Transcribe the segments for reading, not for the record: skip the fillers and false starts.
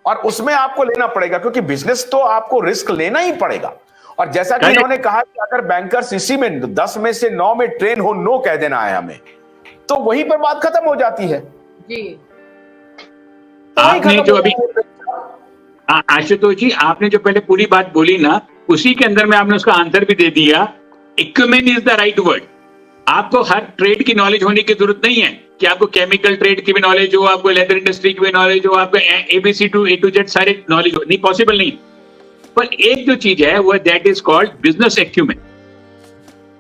और उसमें आपको लेना पड़ेगा, क्योंकि बिजनेस तो आपको रिस्क लेना ही पड़ेगा। और जैसा कि इन्होंने कहा कि अगर बैंकर्स इसी में 10 में से 9 में ट्रेन हो, नो कह देना है हमें, तो वहीं पर बात खत्म हो जाती है जी। आपने जो अभी आशुतोष जी, आपने जो पहले पूरी बात बोली ना, उसी के अंदर में आपने उसका आंसर भी दे दिया। Equipment is the right word. आपको हर ट्रेड की नॉलेज होने की जरूरत नहीं है कि आपको केमिकल ट्रेड की भी नॉलेज हो, आपको लेदर इंडस्ट्री की भी नॉलेज हो, आपको ABC to A to Z सारे नॉलेज हो, नहीं, पॉसिबल नहीं। पर एक जो चीज है वो that is called business acumen.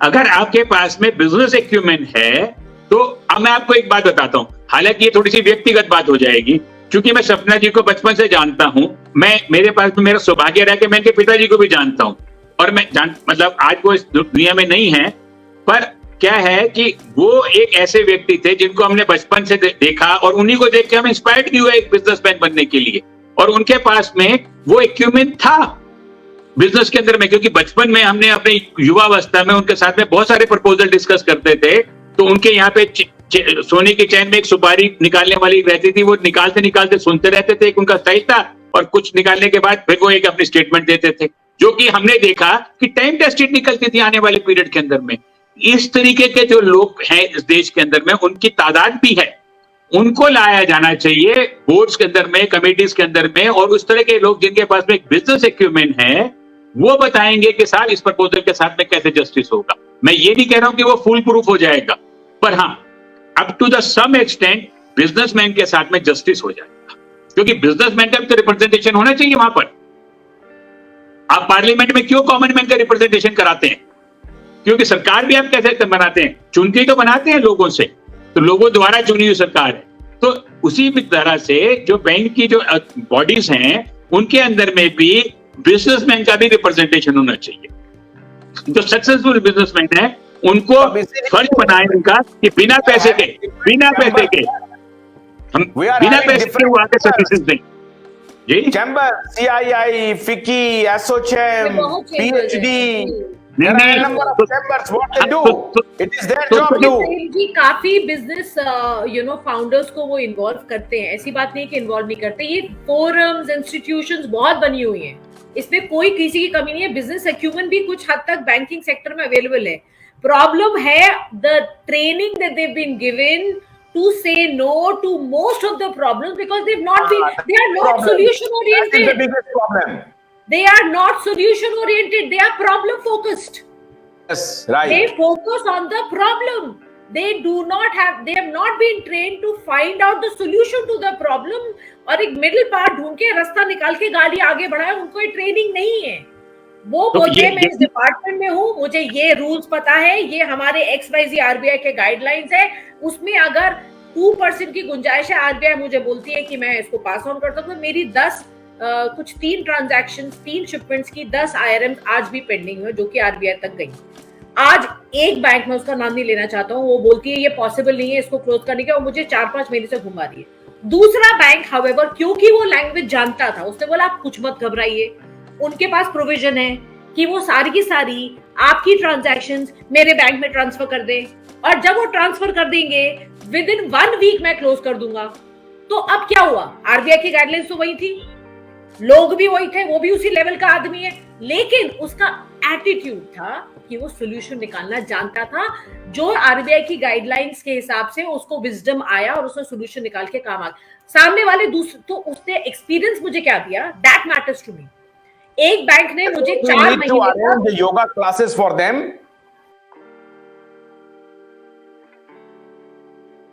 अगर आपके पास में बिजनेस एक्यूमेंट है तो अब मैं आपको एक बात बताता हूं, हालांकि ये थोड़ी सी व्यक्तिगत बात हो जाएगी, क्योंकि मैं सपना जी को बचपन से जानता हूं, मेरे पास में मेरा सौभाग्य रहा कि मैं इनके पिताजी को भी जानता हूं, और मैं मतलब आज वो इस दुनिया में नहीं है, पर क्या है कि वो एक ऐसे व्यक्ति थे जिनको हमने बचपन से देखा और उन्हीं को देख के हम इंस्पायर्ड भी हुए एक बिजनेसमैन बनने के लिए, और उनके पास में वो इक्विपमेंट था बिजनेस के अंदर में, क्योंकि बचपन में हमने अपने युवावस्था में उनके साथ में बहुत सारे प्रपोजल डिस्कस करते थे। तो उनके यहाँ पे सोने की चैन में एक सुपारी निकालने वाली रहती थी, वो निकालते निकालते सुनते रहते थे, एक उनका स्टाइल था, और कुछ निकालने के बाद फिर वो एक अपनी स्टेटमेंट देते थे, जो कि हमने देखा कि टाइम टेस्टेड निकलती थी आने वाले पीरियड के अंदर में। इस तरीके के जो लोग हैं इस देश के अंदर में, उनकी तादाद भी है, उनको लाया जाना चाहिए बोर्ड्स के अंदर में, कमेटीज के अंदर में, और उस तरह के लोग जिनके पास में एक बिजनेस इक्विपमेंट है वो बताएंगे कि साहब इस प्रपोजल के साथ में कैसे जस्टिस होगा। मैं ये नहीं कह रहा हूं कि वो फुल प्रूफ हो जाएगा, पर हाँ, up to the some extent businessman के साथ में जस्टिस हो जाएगा, क्योंकि बिजनेसमैन का भी तो रिप्रेजेंटेशन होना चाहिए वहां पर। आप पार्लियामेंट में क्यों कॉमन मैन का रिप्रेजेंटेशन कराते हैं? क्योंकि सरकार भी आप कैसे बनाते हैं, चुन के तो बनाते हैं लोगों से, तो लोगों द्वारा चुनी हुई सरकार है। तो उसी तरह से जो बैंक की जो बॉडीज हैं उनके अंदर में भी बिजनेसमैन का भी रिप्रेजेंटेशन होना चाहिए। जो सक्सेसफुल बिजनेसमैन है उनको फर्ज बनाए उनका कि बिना पैसे के हम बिना पैसे के वो आके सर्विसेज दें। जी, चैम्बर, सीआईआई, फिकी, एसोचैम, पीएचडी, काफी बिजनेस फाउंडर्स को वो इन्वॉल्व करते हैं, ऐसी बात नहीं कि इन्वॉल्व नहीं करते। ये फोरम्स, इंस्टीट्यूशंस बहुत बनी हुई हैं, इसमें कोई किसी की कमी नहीं है। बिजनेस एक्यूमेंट भी कुछ हद तक बैंकिंग सेक्टर में अवेलेबल है। प्रॉब्लम है the training that they have been given to say no to most of the problems because they are not solution oriented. That is the biggest problem. They are not solution oriented. They are problem focused. Yes, right. They focus on the problem. They have not been trained to find out the solution to the problem. और एक middle part ढूंढ के रास्ता निकाल के गाड़ी आगे बढ़ाए, उनको ये ट्रेनिंग नहीं है। वो बोलते मैं इस डिपार्टमेंट में हूँ, मुझे ये रूल्स पता है, ये हमारे XYZ आरबीआई के गाइडलाइंस है, उसमें अगर 2% की गुंजाइश है, आरबीआई मुझे बोलती है कि मैं इसको पास ऑन करता हूँ, तो मेरी 3 ट्रांजैक्शंस, 3 शिपमेंट्स की 10 IRMs आज भी पेंडिंग है, जो कि आरबीआई तक गई। आज एक बैंक में, उसका नाम नहीं लेना चाहता हूँ, वो बोलती है ये पॉसिबल नहीं है इसको क्लोज करने का, और मुझे 4-5 महीने से घुमा रही है। दूसरा बैंक हाउएवर, क्योंकि वो लैंग्वेज जानता था, उसने बोला आप कुछ मत घबराइए, उनके पास प्रोविजन है कि वो सारी की सारी आपकी ट्रांजैक्शंस मेरे बैंक में ट्रांसफर कर दे, और जब वो ट्रांसफर कर देंगे विद इन 1 वीक मैं क्लोज कर दूंगा। तो अब क्या हुआ, आरबीआई की गाइडलाइंस तो वही थी, लोग भी वही थे, वो भी उसी लेवल का आदमी है, लेकिन उसका एटीट्यूड था कि वो सोल्यूशन निकालना जानता था, जो आरबीआई की गाइडलाइंस के हिसाब से उसको विजडम आया और उसने सोल्यूशन निकाल के काम आ गया। सामने वाले दूसरे, तो उसने एक्सपीरियंस मुझे क्या दिया, दैट मैटर्स टू मी। एक बैंक ने मुझे 4 महीने योगा क्लासेस फॉर देम